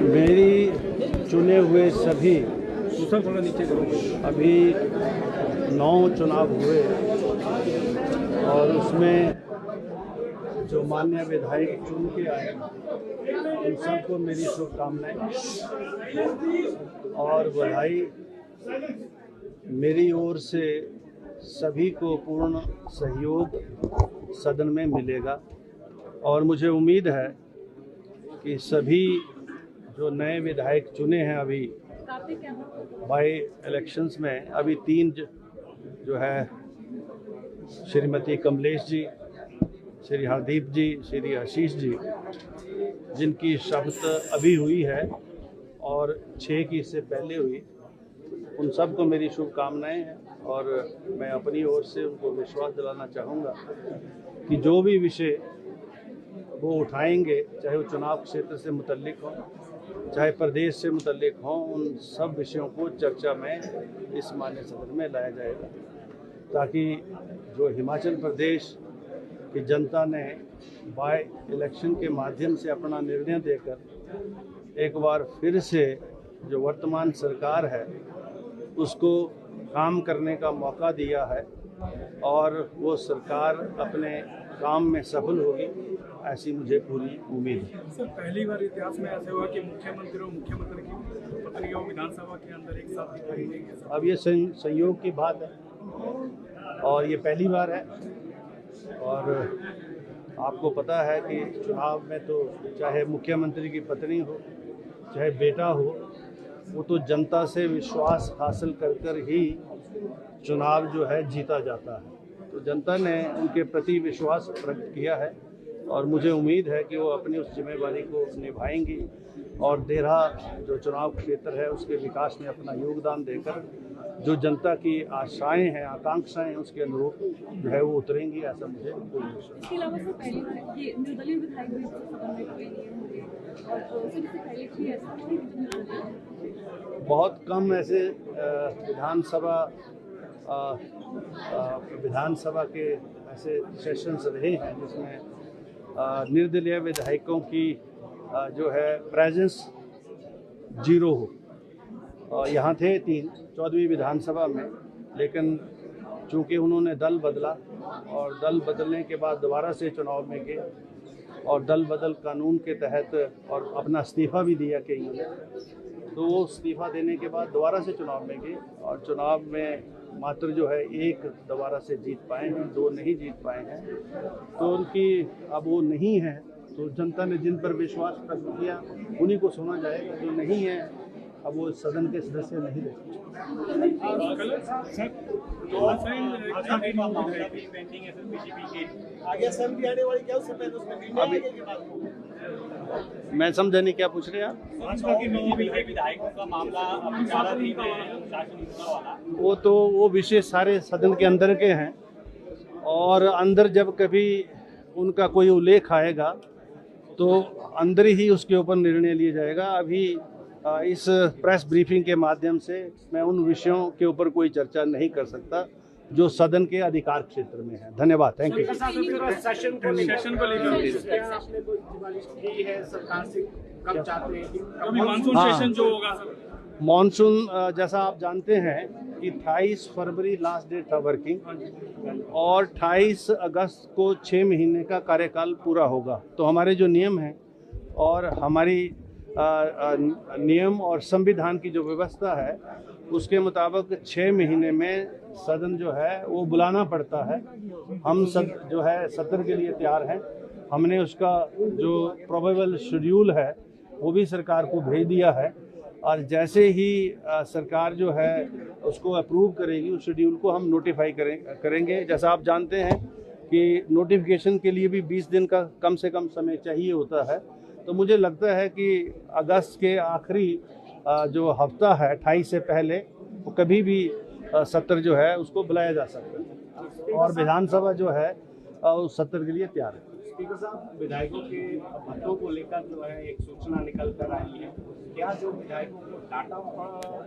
मेरी चुने हुए सभी अभी 9 चुनाव हुए और उसमें जो माननीय विधायक चुन के आए उन सबको मेरी शुभकामनाएं और बधाई। मेरी ओर से सभी को पूर्ण सहयोग सदन में मिलेगा और मुझे उम्मीद है कि सभी जो नए विधायक चुने हैं अभी बाई इलेक्शंस में, अभी 3 जो है श्रीमती कमलेश जी, श्री हरदीप जी, श्री आशीष जी, जिनकी शपथ अभी हुई है और 6 की इससे पहले हुई, उन सबको मेरी शुभकामनाएं हैं और मैं अपनी ओर से उनको विश्वास दिलाना चाहूँगा कि जो भी विषय वो उठाएंगे, चाहे वो चुनाव क्षेत्र से मुतल्लिक हो, चाहे प्रदेश से मुतल्लिक हो, उन सब विषयों को चर्चा में इस माननीय सदन में लाया जाएगा ताकि जो हिमाचल प्रदेश की जनता ने बाय इलेक्शन के माध्यम से अपना निर्णय देकर एक बार फिर से जो वर्तमान सरकार है उसको काम करने का मौका दिया है और वो सरकार अपने काम में सफल होगी, ऐसी मुझे पूरी उम्मीद है। सर, पहली बार इतिहास में ऐसा हुआ कि मुख्यमंत्री और मुख्यमंत्री की पत्नी और विधानसभा के अंदर एक साथ दिखाई देंगे। अब ये संयोग की बात है और ये पहली बार है और आपको पता है कि चुनाव में तो चाहे मुख्यमंत्री की पत्नी हो चाहे बेटा हो, वो तो जनता से विश्वास हासिल कर ही चुनाव जो है जीता जाता है। तो जनता ने उनके प्रति विश्वास प्रकट किया है और मुझे उम्मीद है कि वो अपनी उस जिम्मेदारी को निभाएंगी और देरा जो चुनाव क्षेत्र है उसके विकास में अपना योगदान देकर जो जनता की आशाएं हैं, आकांक्षाएं हैं, उसके अनुरूप जो है वो उतरेंगी, ऐसा मुझे पूरी विश्वास। इसके अलावा सर, पहली बार ये निर्दलीय विधायक भी सदन में कोई नहीं होंगे और सर इससे पहले भी ऐसा बहुत कम ऐसे विधानसभा के ऐसे सेशंस रहे हैं जिसमें निर्दलीय विधायकों की जो है प्रेजेंस 0 हो। यहाँ थे 3 14वीं विधानसभा में, लेकिन चूंकि उन्होंने दल बदला और दल बदलने के बाद दोबारा से चुनाव में गए और दल बदल कानून के तहत और अपना इस्तीफा भी दिया कईयों ने, तो वो इस्तीफा देने के बाद दोबारा से चुनाव में गए और चुनाव में मात्र जो है 1 दोबारा से जीत पाए हैं, 2 नहीं जीत पाए हैं। तो उनकी अब वो नहीं है, तो जनता ने जिन पर विश्वास प्रकट किया उन्हीं को सुना जाएगा। जो नहीं है अब वो सदन के सदस्य नहीं रहे। मैं समझा नहीं, क्या पूछ रहे हैं आप? वो विषय सारे सदन के अंदर के हैं और अंदर जब कभी उनका कोई उल्लेख आएगा तो अंदर ही उसके ऊपर निर्णय लिया जाएगा। अभी इस प्रेस ब्रीफिंग के माध्यम से मैं उन विषयों के ऊपर कोई चर्चा नहीं कर सकता जो सदन के अधिकार क्षेत्र में है। धन्यवाद, थैंक यू। सेशन को मानसून सेशन जो होगा सर, मानसून जैसा आप जानते हैं कि 28 फरवरी लास्ट डेट था वर्किंग और 28 अगस्त को 6 महीने का कार्यकाल पूरा होगा। तो हमारे जो नियम हैं और हमारी नियम और संविधान की जो व्यवस्था है उसके मुताबिक 6 महीने में सदन जो है वो बुलाना पड़ता है। हम जो है सत्र के लिए तैयार हैं। हमने उसका जो प्रोबेबल शेड्यूल है वो भी सरकार को भेज दिया है और जैसे ही सरकार जो है उसको अप्रूव करेगी उस शेड्यूल को हम नोटिफाई करेंगे। जैसा आप जानते हैं कि नोटिफिकेशन के लिए भी 20 दिन का कम से कम समय चाहिए होता है। तो मुझे लगता है कि अगस्त के आखिरी जो हफ्ता है 28 से पहले वो कभी भी सत्र जो है उसको बुलाया जा सकता है और विधानसभा जो है उस सत्र के लिए तैयार है। स्पीकर साहब, विधायकों के भत्तों को लेकर जो है एक सूचना निकल कर आई है। क्या जो विधायकों को डाटा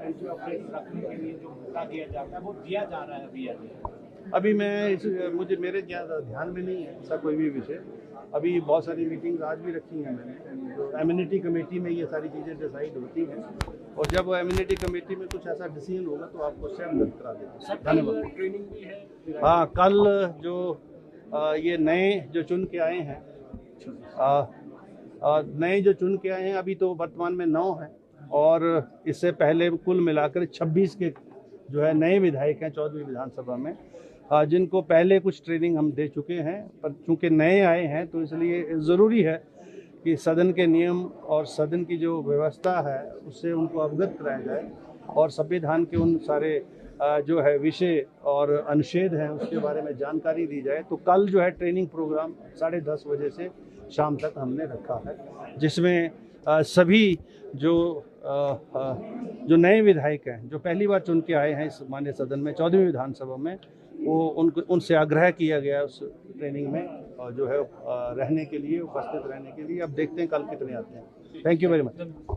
एंट्री ऑपरेटर रखने के लिए जो भत्ता दिया जाता है वो दिया जा रहा है अभी? मेरे ज़्यादा ध्यान में नहीं है ऐसा कोई भी विषय। अभी बहुत सारी मीटिंग्स आज भी रखी हैं मैंने एमिनिटी कमेटी में ये सारी चीज़ें डिसाइड होती हैं, और जब एमिनिटी कमेटी में कुछ ऐसा डिसीजन होगा तो आपको स्वयं अवगत करा देंगे। धन्यवाद। ट्रेनिंग भी है। हाँ, कल जो ये नए जो चुन के आए हैं, नए जो चुन के आए हैं, अभी तो वर्तमान में 9 हैं, और इससे पहले कुल मिलाकर 26 के जो है नए विधायक हैं 14वीं विधानसभा में, जिनको पहले कुछ ट्रेनिंग हम दे चुके हैं, पर चूंकि नए आए हैं तो इसलिए ज़रूरी है कि सदन के नियम और सदन की जो व्यवस्था है उससे उनको अवगत कराया जाए, और संविधान के उन सारे जो है विषय और अनुच्छेद हैं उसके बारे में जानकारी दी जाए। तो कल जो है ट्रेनिंग प्रोग्राम 10:30 बजे से शाम तक हमने रखा है, जिसमें सभी जो नए विधायक हैं जो पहली बार चुन के आए हैं इस माननीय सदन में 14वीं विधानसभा में, वो उनसे आग्रह किया गया उस ट्रेनिंग में जो है रहने के लिए, उपस्थित रहने के लिए। अब देखते हैं कल कितने आते हैं। Thank you very much.